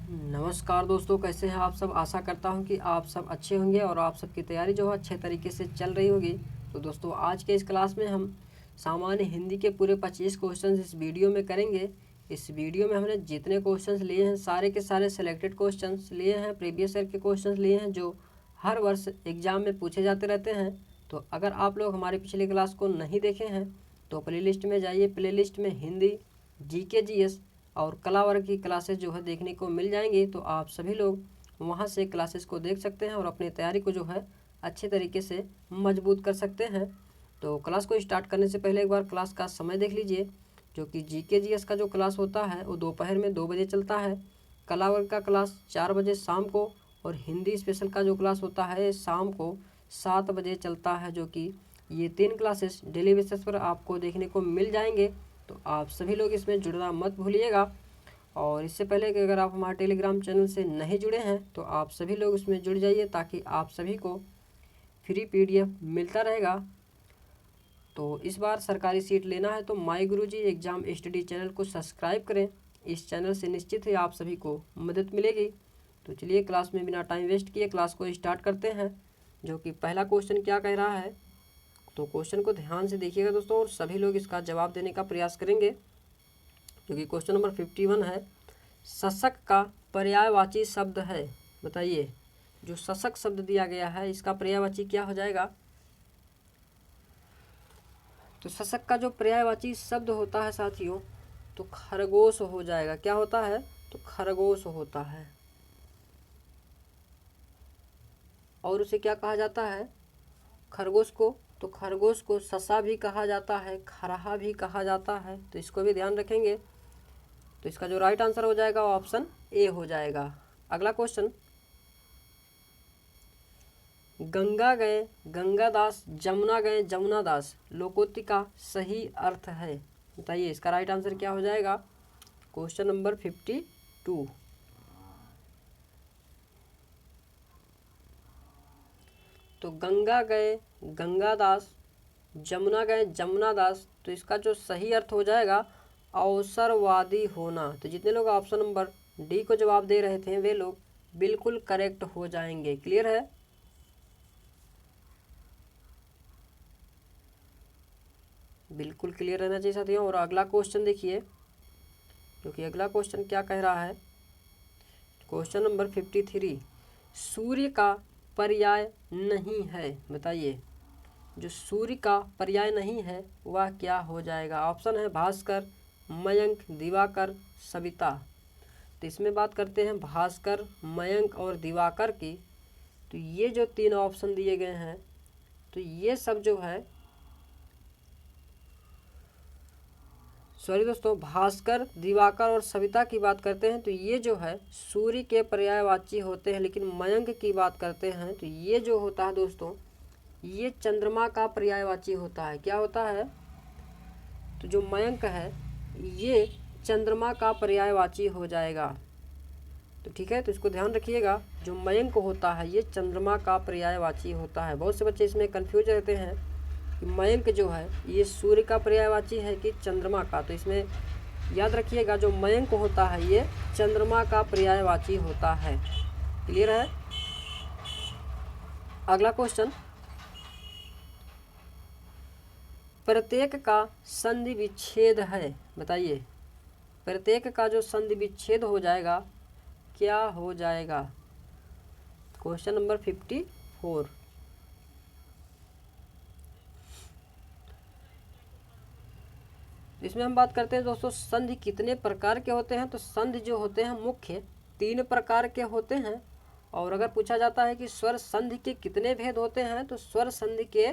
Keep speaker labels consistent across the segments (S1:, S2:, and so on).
S1: नमस्कार दोस्तों, कैसे हैं आप सब। आशा करता हूं कि आप सब अच्छे होंगे और आप सबकी तैयारी जो है अच्छे तरीके से चल रही होगी। तो दोस्तों, आज के इस क्लास में हम सामान्य हिंदी के पूरे 25 क्वेश्चंस इस वीडियो में करेंगे। इस वीडियो में हमने जितने क्वेश्चंस लिए हैं सारे के सारे सिलेक्टेड क्वेश्चंस लिए हैं, प्रीवियस ईयर के क्वेश्चंस लिए हैं जो हर वर्ष एग्जाम में पूछे जाते रहते हैं। तो अगर आप लोग हमारी पिछली क्लास को नहीं देखे हैं तो प्लेलिस्ट में जाइए। प्लेलिस्ट में हिंदी, जीके, जीएस और कला वर्ग की क्लासेस जो है देखने को मिल जाएंगी। तो आप सभी लोग वहां से क्लासेस को देख सकते हैं और अपनी तैयारी को जो है अच्छे तरीके से मजबूत कर सकते हैं। तो क्लास को स्टार्ट करने से पहले एक बार क्लास का समय देख लीजिए, जो कि जीके जीएस का जो क्लास होता है वो दोपहर में 2 बजे चलता है। कला वर्ग का क्लास 4 बजे शाम को, और हिंदी स्पेशल का जो क्लास होता है शाम को 7 बजे चलता है। जो कि ये 3 क्लासेस डेली बेसिस पर आपको देखने को मिल जाएंगे। तो आप सभी लोग इसमें जुड़ना मत भूलिएगा। और इससे पहले कि अगर आप हमारे टेलीग्राम चैनल से नहीं जुड़े हैं तो आप सभी लोग इसमें जुड़ जाइए, ताकि आप सभी को फ्री पीडीएफ मिलता रहेगा। तो इस बार सरकारी सीट लेना है तो माई गुरुजी एग्ज़ाम स्टडी चैनल को सब्सक्राइब करें। इस चैनल से निश्चित ही आप सभी को मदद मिलेगी। तो चलिए क्लास में बिना टाइम वेस्ट किए क्लास को स्टार्ट करते हैं। जो कि पहला क्वेश्चन क्या कह रहा है, तो क्वेश्चन को ध्यान से देखिएगा दोस्तों, और सभी लोग इसका जवाब देने का प्रयास करेंगे। क्योंकि क्वेश्चन नंबर 51 है, शशक का पर्यायवाची शब्द है। बताइए, जो शशक शब्द दिया गया है इसका पर्यायवाची क्या हो जाएगा। तो शशक का जो पर्यायवाची शब्द होता है साथियों, तो खरगोश हो जाएगा। क्या होता है, तो खरगोश होता है। और उसे क्या कहा जाता है, खरगोश को, तो खरगोश को ससा भी कहा जाता है, खरहा भी कहा जाता है। तो इसको भी ध्यान रखेंगे। तो इसका जो राइट आंसर हो जाएगा वो ऑप्शन ए हो जाएगा। अगला क्वेश्चन, गंगा गए गंगादास, जमुना गए जमुनादास लोकोक्ति का सही अर्थ है। बताइए इसका राइट आंसर क्या हो जाएगा। Question number 52। तो गंगा गए गंगादास, जमुना गए जमुनादास, तो इसका जो सही अर्थ हो जाएगा अवसरवादी होना। तो जितने लोग ऑप्शन नंबर डी को जवाब दे रहे थे वे लोग बिल्कुल करेक्ट हो जाएंगे। क्लियर है। बिल्कुल क्लियर रहना चाहिए साथियों। और अगला क्वेश्चन देखिए, क्योंकि अगला क्वेश्चन क्या कह रहा है। क्वेश्चन नंबर 53, सूर्य का पर्याय नहीं है। बताइए, जो सूर्य का पर्याय नहीं है वह क्या हो जाएगा। ऑप्शन है भास्कर, मयंक, दिवाकर, सविता। तो इसमें बात करते हैं भास्कर, मयंक और दिवाकर की। तो ये जो 3 ऑप्शन दिए गए हैं, तो ये सब जो है, सॉरी दोस्तों, भास्कर, दिवाकर और सविता की बात करते हैं तो ये जो है सूर्य के पर्यायवाची होते हैं। लेकिन मयंक की बात करते हैं तो ये जो होता है दोस्तों, ये चंद्रमा का पर्यायवाची होता है। क्या होता है, तो जो मयंक है ये चंद्रमा का पर्यायवाची हो जाएगा। तो ठीक है, तो इसको ध्यान रखिएगा। जो मयंक होता है ये चंद्रमा का पर्यायवाची होता है। बहुत से बच्चे इसमें कन्फ्यूज रहते हैं कि मयंक जो है ये सूर्य का पर्यायवाची है कि चंद्रमा का। तो इसमें याद रखिएगा, जो मयंक होता है ये चंद्रमा का पर्यायवाची होता है। क्लियर है। अगला क्वेश्चन, प्रत्येक का संधि विच्छेद है। बताइए, प्रत्येक का जो संधि विच्छेद हो जाएगा क्या हो जाएगा। Question number 54। इसमें हम बात करते हैं दोस्तों संधि कितने प्रकार के होते हैं। तो संधि जो होते हैं मुख्य 3 प्रकार के होते हैं। और अगर पूछा जाता है कि स्वर संधि के कितने भेद होते हैं, तो स्वर संधि के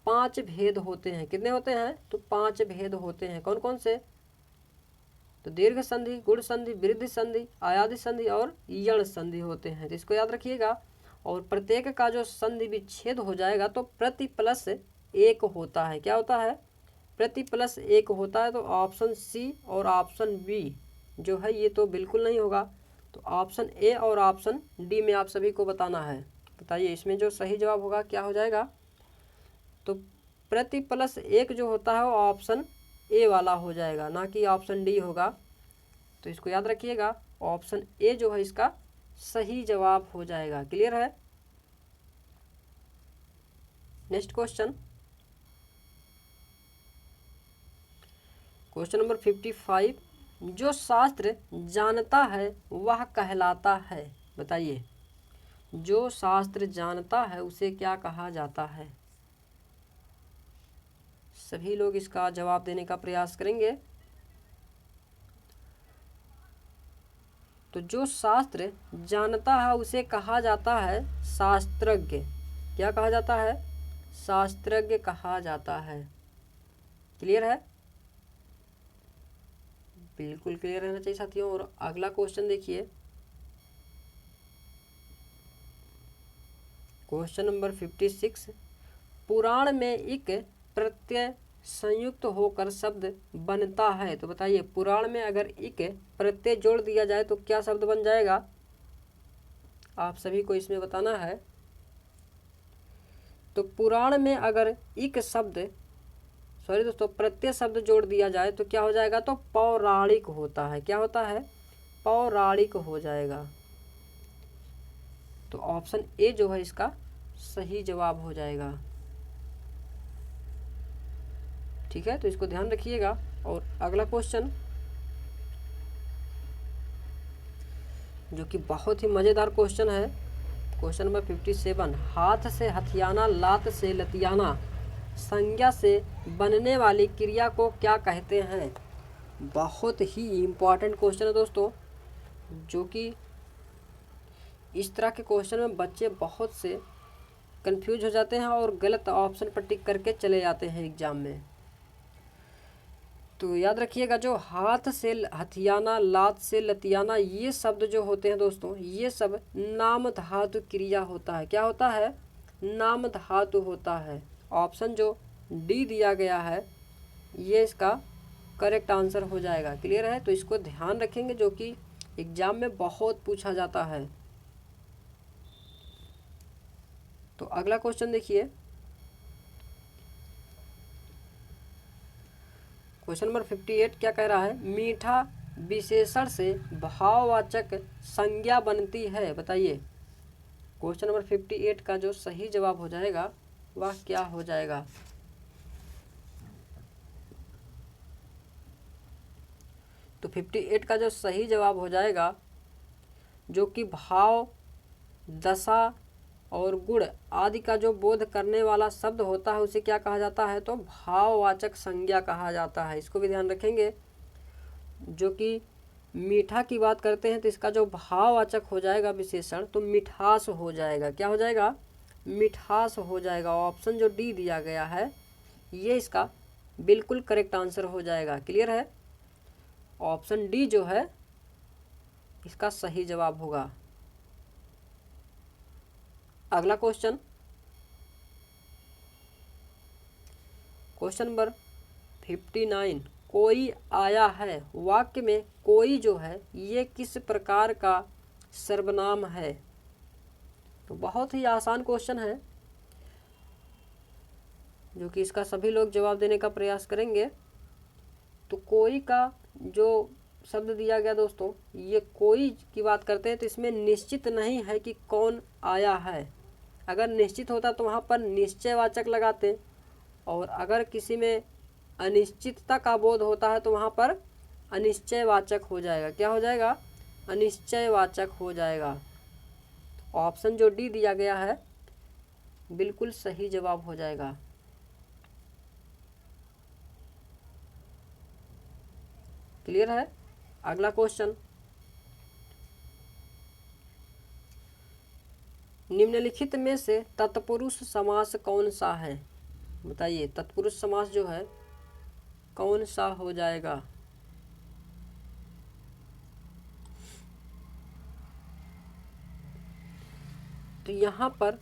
S1: 5 भेद होते हैं। कितने होते हैं, तो 5 भेद होते हैं। कौन कौन से, तो दीर्घ संधि, गुण संधि, वृद्धि संधि, आयादी संधि और यण संधि होते हैं। तो इसको याद रखिएगा। और प्रत्येक का जो संधि विच्छेद हो जाएगा तो प्रति प्लस 1 होता है। क्या होता है, प्रति प्लस 1 होता है। तो ऑप्शन सी और ऑप्शन बी जो है ये तो बिल्कुल नहीं होगा। तो ऑप्शन ए और ऑप्शन डी में आप सभी को बताना है। बताइए इसमें जो सही जवाब होगा क्या हो जाएगा। तो प्रति प्लस 1 जो होता है वो ऑप्शन ए वाला हो जाएगा, ना कि ऑप्शन डी होगा। तो इसको याद रखिएगा, ऑप्शन ए जो है इसका सही जवाब हो जाएगा। क्लियर है। नेक्स्ट क्वेश्चन, क्वेश्चन नंबर 55, जो शास्त्र जानता है वह कहलाता है। बताइए, जो शास्त्र जानता है उसे क्या कहा जाता है। सभी लोग इसका जवाब देने का प्रयास करेंगे। तो जो शास्त्र जानता है उसे कहा जाता है शास्त्रज्ञ। क्या कहा जाता है? शास्त्रज्ञ कहा जाता है। क्लियर है? बिल्कुल क्लियर रहना चाहिए साथियों। और अगला क्वेश्चन देखिए, क्वेश्चन नंबर 56, पुराण में एक प्रत्यय संयुक्त होकर शब्द बनता है। तो बताइए, पुराण में अगर एक प्रत्यय जोड़ दिया जाए तो क्या शब्द बन जाएगा? आप सभी को इसमें बताना है। तो पुराण में अगर एक शब्द, सॉरी दोस्तों, प्रत्यय शब्द जोड़ दिया जाए तो क्या हो जाएगा? तो पौराणिक होता है। क्या होता है? पौराणिक हो जाएगा। तो ऑप्शन ए जो है इसका सही जवाब हो जाएगा। ठीक है, तो इसको ध्यान रखिएगा। और अगला क्वेश्चन, जो कि बहुत ही मज़ेदार क्वेश्चन है, क्वेश्चन नंबर 57, हाथ से हथियाना, लात से लतियाना, संज्ञा से बनने वाली क्रिया को क्या कहते हैं? बहुत ही इम्पॉर्टेंट क्वेश्चन है दोस्तों, जो कि इस तरह के क्वेश्चन में बच्चे बहुत से कंफ्यूज हो जाते हैं और गलत ऑप्शन पर टिक करके चले जाते हैं एग्जाम में। तो याद रखिएगा, जो हाथ से हथियाना, लात से लतियाना, ये शब्द जो होते हैं दोस्तों, ये सब नाम धातु क्रिया होता है। क्या होता है? नाम धातु होता है। ऑप्शन जो डी दिया गया है ये इसका करेक्ट आंसर हो जाएगा। क्लियर है? तो इसको ध्यान रखेंगे, जो कि एग्जाम में बहुत पूछा जाता है। तो अगला क्वेश्चन देखिए, क्वेश्चन नंबर 58 क्या कह रहा है? मीठा विशेषण से भाववाचक संज्ञा बनती है। बताइए, क्वेश्चन नंबर 58 का जो सही जवाब हो जाएगा वह क्या हो जाएगा? तो 58 का जो सही जवाब हो जाएगा, जो कि भाव, दशा और गुण आदि का जो बोध करने वाला शब्द होता है उसे क्या कहा जाता है? तो भाववाचक संज्ञा कहा जाता है। इसको भी ध्यान रखेंगे। जो कि मीठा की बात करते हैं तो इसका जो भाववाचक हो जाएगा विशेषण, तो मिठास हो जाएगा। क्या हो जाएगा? मिठास हो जाएगा। ऑप्शन जो डी दिया गया है ये इसका बिल्कुल करेक्ट आंसर हो जाएगा। क्लियर है? ऑप्शन डी जो है इसका सही जवाब होगा। अगला क्वेश्चन, क्वेश्चन नंबर 59, कोई आया है। वाक्य में कोई जो है ये किस प्रकार का सर्वनाम है? तो बहुत ही आसान क्वेश्चन है, जो कि इसका सभी लोग जवाब देने का प्रयास करेंगे। तो कोई का जो शब्द दिया गया दोस्तों, ये कोई की बात करते हैं तो इसमें निश्चित नहीं है कि कौन आया है। अगर निश्चित होता तो वहाँ पर निश्चयवाचक लगाते, और अगर किसी में अनिश्चितता का बोध होता है तो वहाँ पर अनिश्चयवाचक हो जाएगा। क्या हो जाएगा? अनिश्चयवाचक हो जाएगा। ऑप्शन जो डी दिया गया है बिल्कुल सही जवाब हो जाएगा। क्लियर है? अगला क्वेश्चन, निम्नलिखित में से तत्पुरुष समास कौन सा है? बताइए, तत्पुरुष समास जो है कौन सा हो जाएगा? तो यहाँ पर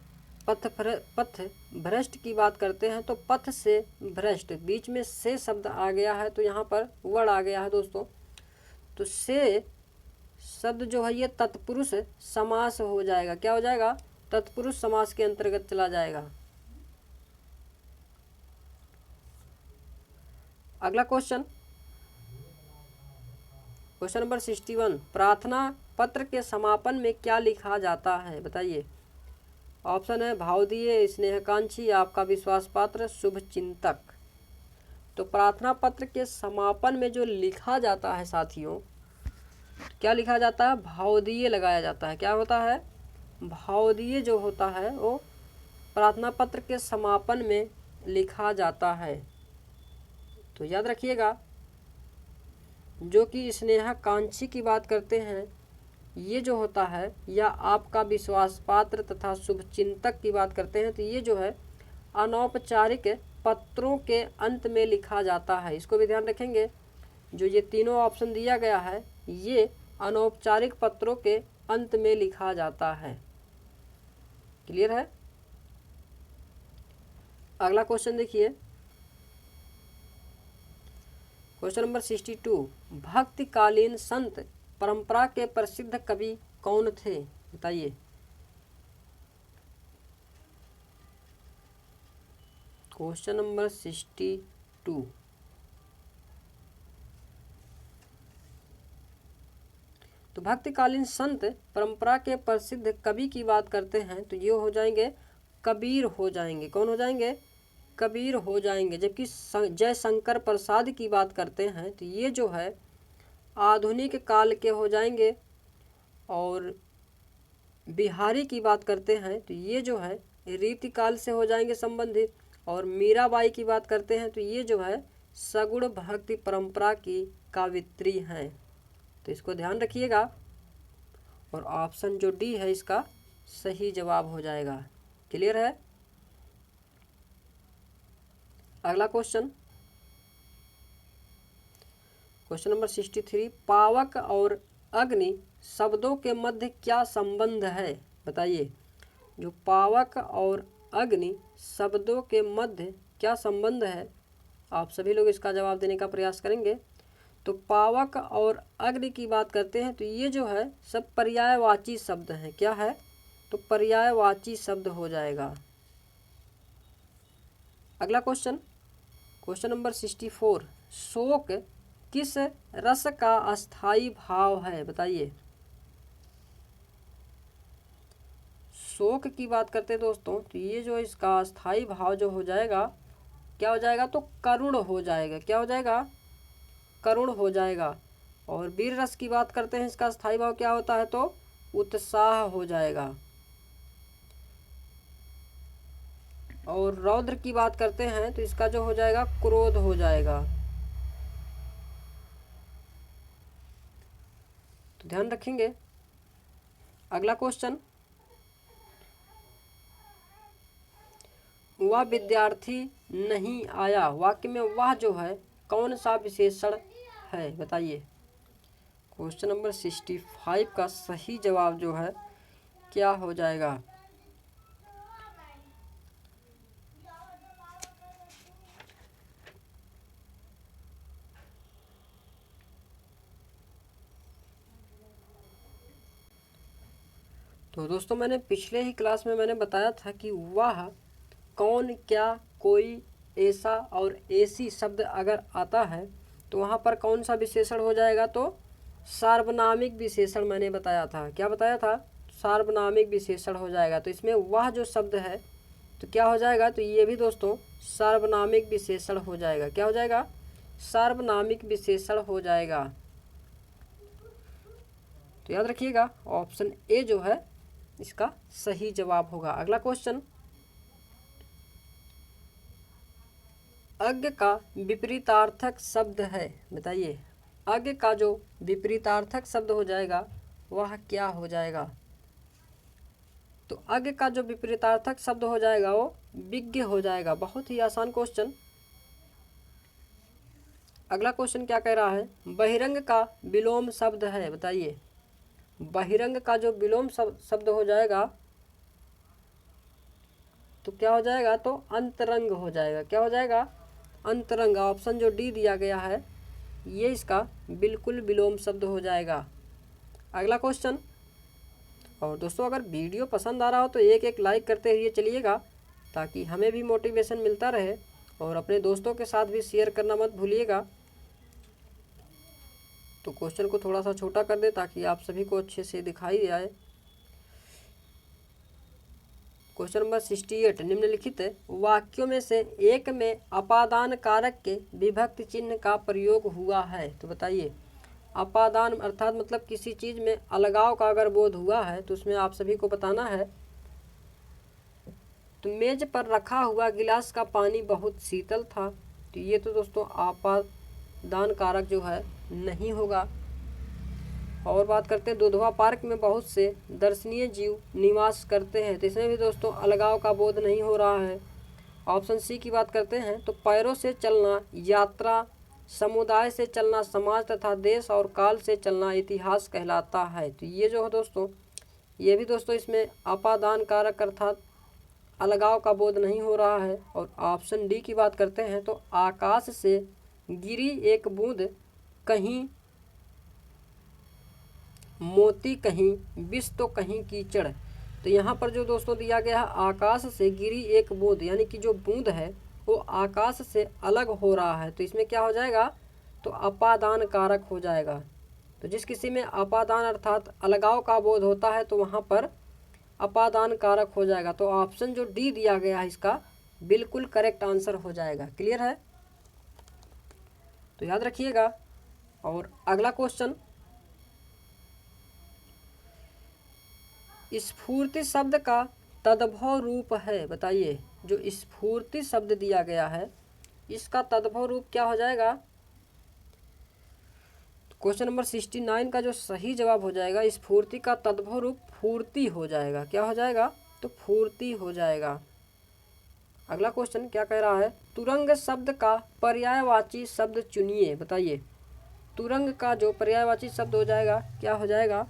S1: पथ भ्रष्ट की बात करते हैं, तो पथ से भ्रष्ट, बीच में से शब्द आ गया है तो यहाँ पर वर्ड आ गया है दोस्तों। तो से शब्द जो है ये तत्पुरुष समास हो जाएगा। क्या हो जाएगा? तत्पुरुष समास के अंतर्गत चला जाएगा। अगला क्वेश्चन, क्वेश्चन नंबर 61, प्रार्थना पत्र के समापन में क्या लिखा जाता है, बताइए। ऑप्शन है भाव दिए, स्नेहकांक्षी, आपका विश्वास पात्र, शुभ चिंतक। तो प्रार्थना पत्र के समापन में जो लिखा जाता है साथियों, क्या लिखा जाता है, भावदीय लगाया जाता है। क्या होता है, भावदीय जो होता है वो प्रार्थना पत्र के समापन में लिखा जाता है। तो याद रखिएगा, जो कि स्नेहकांक्षी की बात करते हैं ये जो होता है, या आपका विश्वास पात्र तथा शुभ चिंतक की बात करते हैं तो ये जो है अनौपचारिक पत्रों के अंत में लिखा जाता है। इसको भी ध्यान रखेंगे, जो ये तीनों ऑप्शन दिया गया है ये अनौपचारिक पत्रों के अंत में लिखा जाता है। क्लियर है। अगला क्वेश्चन देखिए, क्वेश्चन नंबर 62, भक्तिकालीन संत परंपरा के प्रसिद्ध कवि कौन थे, बताइए। क्वेश्चन नंबर 62, तो भक्तिकालीन संत परंपरा के प्रसिद्ध कवि की बात करते हैं तो ये हो जाएंगे कबीर हो जाएंगे। कौन हो जाएंगे, कबीर हो जाएंगे। जबकि जयशंकर प्रसाद की बात करते हैं तो ये जो है आधुनिक काल के हो जाएंगे। और बिहारी की बात करते हैं तो ये जो है रीतिकाल से हो जाएंगे संबंधित। और मीराबाई की बात करते हैं तो ये जो है सगुण भक्ति परंपरा की कावित्री हैं। तो इसको ध्यान रखिएगा, और ऑप्शन जो डी है इसका सही जवाब हो जाएगा। क्लियर है। अगला क्वेश्चन, क्वेश्चन नंबर 63, पावक और अग्नि शब्दों के मध्य क्या संबंध है, बताइए। जो पावक और अग्नि शब्दों के मध्य क्या संबंध है, आप सभी लोग इसका जवाब देने का प्रयास करेंगे। तो पावक और अग्नि की बात करते हैं तो ये जो है सब पर्यायवाची शब्द हैं। क्या है, तो पर्यायवाची शब्द हो जाएगा। अगला क्वेश्चन, क्वेश्चन नंबर 64, शोक किस रस का अस्थाई भाव है, बताइए। शोक की बात करते हैं दोस्तों तो ये जो इसका अस्थाई भाव जो हो जाएगा, क्या हो जाएगा, तो करुण हो जाएगा। क्या हो जाएगा, करुण हो जाएगा। और वीर रस की बात करते हैं, इसका स्थायी भाव क्या होता है, तो उत्साह हो जाएगा। और रौद्र की बात करते हैं तो इसका जो हो जाएगा क्रोध हो जाएगा। तो ध्यान रखेंगे। अगला क्वेश्चन, वह विद्यार्थी नहीं आया, वाक्य में वह जो है कौन सा विशेषण है, बताइए। क्वेश्चन नंबर 65 का सही जवाब जो है क्या हो जाएगा, तो दोस्तों मैंने पिछले ही क्लास में मैंने बताया था कि वह, कौन, क्या, कोई, ऐसा और ऐसी शब्द अगर आता है तो वहाँ पर कौन सा विशेषण हो जाएगा, तो सार्वनामिक विशेषण मैंने बताया था। क्या बताया था, सार्वनामिक विशेषण हो जाएगा। तो इसमें वह जो शब्द है तो क्या हो जाएगा, तो ये भी दोस्तों सार्वनामिक विशेषण हो जाएगा। क्या हो जाएगा, सार्वनामिक विशेषण हो जाएगा। तो याद रखिएगा ऑप्शन ए जो है इसका सही जवाब होगा। अगला क्वेश्चन, अज्ञ का विपरीतार्थक शब्द है, बताइए। अज्ञ का जो विपरीतार्थक शब्द हो जाएगा वह क्या हो जाएगा, तो अज्ञ का जो विपरीतार्थक शब्द हो जाएगा वो विज्ञ हो जाएगा। बहुत ही आसान क्वेश्चन। अगला क्वेश्चन क्या कह रहा है, बहिरंग का विलोम शब्द है, बताइए। बहिरंग का जो विलोम शब्द हो जाएगा तो क्या हो जाएगा, तो अंतरंग हो जाएगा। क्या हो जाएगा, अंतरंग। ऑप्शन जो डी दिया गया है ये इसका बिल्कुल विलोम शब्द हो जाएगा। अगला क्वेश्चन, और दोस्तों अगर वीडियो पसंद आ रहा हो तो एक एक लाइक करते हुए चलिएगा ताकि हमें भी मोटिवेशन मिलता रहे, और अपने दोस्तों के साथ भी शेयर करना मत भूलिएगा। तो क्वेश्चन को थोड़ा सा छोटा कर दें ताकि आप सभी को अच्छे से दिखाई जाए। क्वेश्चन नंबर 68, निम्नलिखित वाक्यों में से एक में अपादान कारक के विभक्ति चिन्ह का प्रयोग हुआ है। तो बताइए, अपादान अर्थात मतलब किसी चीज़ में अलगाव का अगर बोध हुआ है तो उसमें आप सभी को बताना है। तो मेज पर रखा हुआ गिलास का पानी बहुत शीतल था, तो ये तो दोस्तों अपादान कारक जो है नहीं होगा। और बात करते हैं, दुधवा पार्क में बहुत से दर्शनीय जीव निवास करते हैं, तो इसमें भी दोस्तों अलगाव का बोध नहीं हो रहा है। ऑप्शन सी की बात करते हैं, तो पैरों से चलना यात्रा, समुदाय से चलना समाज तथा देश और काल से चलना इतिहास कहलाता है। तो ये जो है दोस्तों, ये भी दोस्तों इसमें अपादान कारक अर्थात अलगाव का बोध नहीं हो रहा है। और ऑप्शन डी की बात करते हैं, तो आकाश से गिरी एक बूंद कहीं मोती कहीं विष तो कहीं कीचड़। तो यहाँ पर जो दोस्तों दिया गया है, आकाश से गिरी एक बूंद, यानी कि जो बूंद है वो आकाश से अलग हो रहा है, तो इसमें क्या हो जाएगा, तो अपादान कारक हो जाएगा। तो जिस किसी में अपादान अर्थात अलगाव का बोध होता है तो वहाँ पर अपादान कारक हो जाएगा। तो ऑप्शन जो डी दिया गया है इसका बिल्कुल करेक्ट आंसर हो जाएगा। क्लियर है, तो याद रखिएगा। और अगला क्वेश्चन, स्फूर्ति शब्द का तद्भव रूप है। बताइए, जो स्फूर्ति शब्द दिया गया है इसका तद्भव रूप क्या हो जाएगा। क्वेश्चन नंबर 69 का जो सही जवाब हो जाएगा, स्फूर्ति का तद्भव रूप फूर्ति हो जाएगा। क्या हो जाएगा, तो फूर्ति हो जाएगा। अगला क्वेश्चन क्या कह रहा है, तुरंग शब्द का पर्यायवाची शब्द चुनिए। बताइए, तुरंग का जो पर्यायवाची शब्द हो जाएगा क्या हो जाएगा,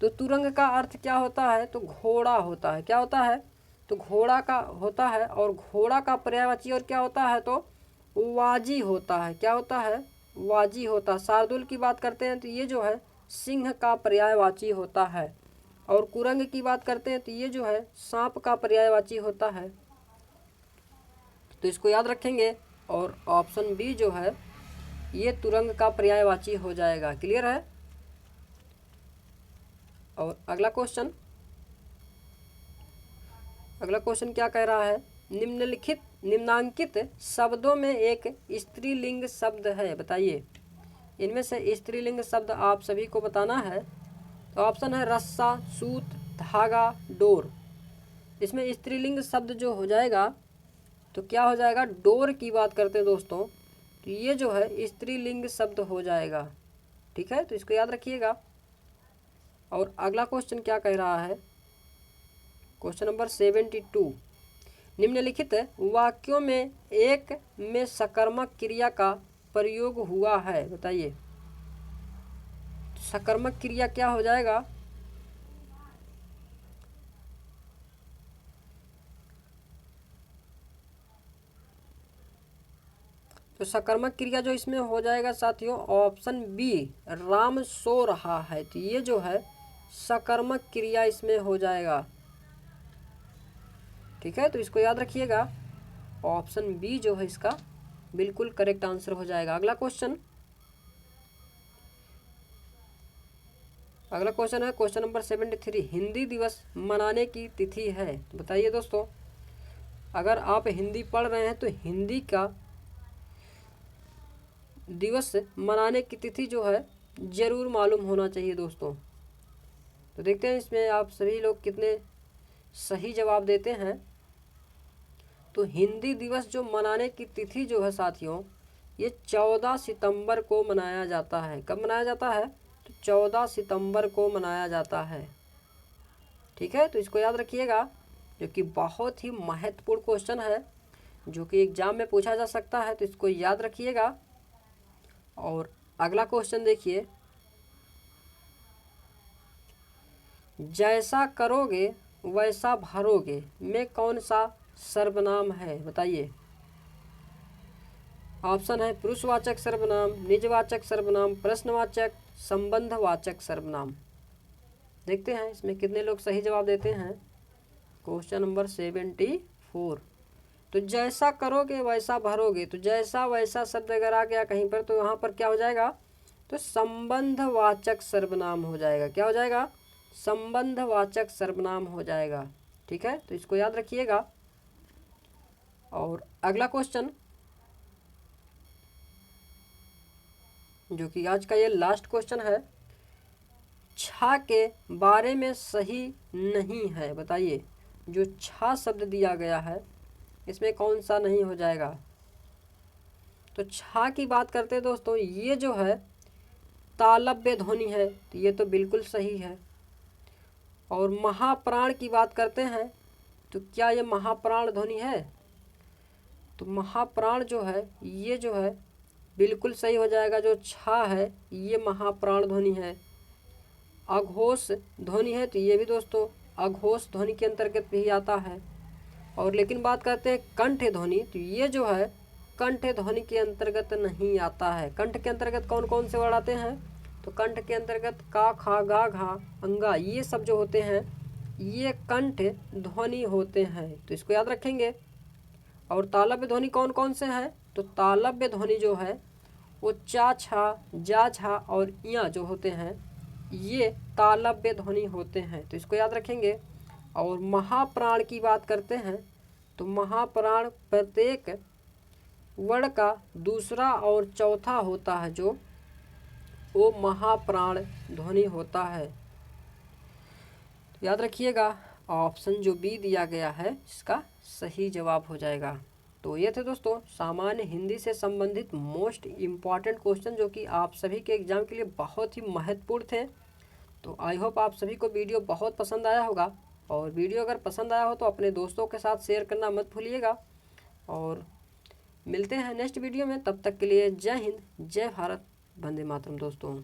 S1: तो तुरंग का अर्थ क्या होता है, तो घोड़ा होता है। क्या होता है, तो घोड़ा का होता है। और घोड़ा का पर्यायवाची और क्या होता है, तो वाजी होता है। क्या होता है, वाजी होता है। शार्दुल की बात करते हैं तो ये जो है सिंह का पर्यायवाची होता है। और कुरंग की बात करते हैं तो ये जो है सांप का पर्यायवाची होता है। तो इसको याद रखेंगे। और ऑप्शन बी जो है ये तुरंग का पर्यायवाची हो जाएगा। क्लियर है। और अगला क्वेश्चन क्या कह रहा है, निम्नांकित शब्दों में एक स्त्रीलिंग शब्द है। बताइए, इनमें से स्त्रीलिंग शब्द आप सभी को बताना है। तो ऑप्शन है रस्सा, सूत, धागा, डोर। इसमें स्त्रीलिंग शब्द जो हो जाएगा तो क्या हो जाएगा, डोर की बात करते हैं दोस्तों, तो ये जो है स्त्रीलिंग शब्द हो जाएगा। ठीक है, तो इसको याद रखिएगा। और अगला क्वेश्चन क्या कह रहा है, क्वेश्चन नंबर 72, निम्नलिखित वाक्यों में एक में सकर्मक क्रिया का प्रयोग हुआ है। बताइए, सकर्मक क्रिया क्या हो जाएगा, तो सकर्मक क्रिया जो इसमें हो जाएगा साथियों, ऑप्शन बी राम सो रहा है। तो ये जो है सकर्मक क्रिया इसमें हो जाएगा। ठीक है, तो इसको याद रखिएगा। ऑप्शन बी जो है इसका बिल्कुल करेक्ट आंसर हो जाएगा। अगला क्वेश्चन है क्वेश्चन नंबर 73, हिंदी दिवस मनाने की तिथि है। तो बताइए दोस्तों, अगर आप हिंदी पढ़ रहे हैं तो हिंदी का दिवस मनाने की तिथि जो है ज़रूर मालूम होना चाहिए दोस्तों। तो देखते हैं इसमें आप सभी लोग कितने सही जवाब देते हैं। तो हिंदी दिवस जो मनाने की तिथि जो है साथियों, ये 14 सितंबर को मनाया जाता है। कब मनाया जाता है, तो 14 सितंबर को मनाया जाता है। ठीक है, तो इसको याद रखिएगा, जो कि बहुत ही महत्वपूर्ण क्वेश्चन है जो कि एग्जाम में पूछा जा सकता है, तो इसको याद रखिएगा। और अगला क्वेश्चन देखिए, जैसा करोगे वैसा भरोगे में कौन सा सर्वनाम है। बताइए, ऑप्शन है पुरुषवाचक सर्वनाम, निजवाचक सर्वनाम, प्रश्नवाचक, संबंधवाचक सर्वनाम। देखते हैं इसमें कितने लोग सही जवाब देते हैं। क्वेश्चन नंबर 74, तो जैसा करोगे वैसा भरोगे, तो जैसा वैसा शब्द अगर आ गया कहीं पर तो वहाँ पर क्या हो जाएगा, तो संबंधवाचक सर्वनाम हो जाएगा। क्या हो जाएगा? संबंधवाचक सर्वनाम हो जाएगा। ठीक है, तो इसको याद रखिएगा। और अगला क्वेश्चन, जो कि आज का ये लास्ट क्वेश्चन है, छा के बारे में सही नहीं है। बताइए, जो छा शब्द दिया गया है इसमें कौन सा नहीं हो जाएगा? तो छा की बात करते हैं दोस्तों, ये जो है तालव्य ध्वनि है, तो ये तो बिल्कुल सही है। और महाप्राण की बात करते हैं, तो क्या ये महाप्राण ध्वनि है? तो महाप्राण जो है ये जो है बिल्कुल सही हो जाएगा। जो छा है ये महाप्राण ध्वनि है। अघोष ध्वनि है, तो ये भी दोस्तों अघोष ध्वनि के अंतर्गत भी आता है। और लेकिन बात करते हैं कंठ ध्वनि, तो ये जो है कंठ ध्वनि के अंतर्गत नहीं आता है। कंठ के अंतर्गत कौन कौन से वर्ड आते हैं? तो कंठ के अंतर्गत का, खा, गा, घा, अंगा, ये सब जो होते हैं ये कंठ ध्वनि होते हैं, तो इसको याद रखेंगे। और तालव्य ध्वनि कौन कौन से हैं? तो तालव्य ध्वनि जो है वो चा, छा, जा, झा और या जो होते हैं ये तालव्य ध्वनि होते हैं, तो इसको याद रखेंगे। और महाप्राण की बात करते हैं, तो महाप्राण प्रत्येक वर्ण का दूसरा और चौथा होता है, जो वो महाप्राण ध्वनि होता है। याद रखिएगा, ऑप्शन जो बी दिया गया है इसका सही जवाब हो जाएगा। तो ये थे दोस्तों सामान्य हिंदी से संबंधित मोस्ट इम्पॉर्टेंट क्वेश्चन, जो कि आप सभी के एग्जाम के लिए बहुत ही महत्वपूर्ण थे। तो आई होप आप सभी को वीडियो बहुत पसंद आया होगा। और वीडियो अगर पसंद आया हो तो अपने दोस्तों के साथ शेयर करना मत भूलिएगा। और मिलते हैं नेक्स्ट वीडियो में, तब तक के लिए जय हिंद, जय भारत, वंदे मातरम दोस्तों।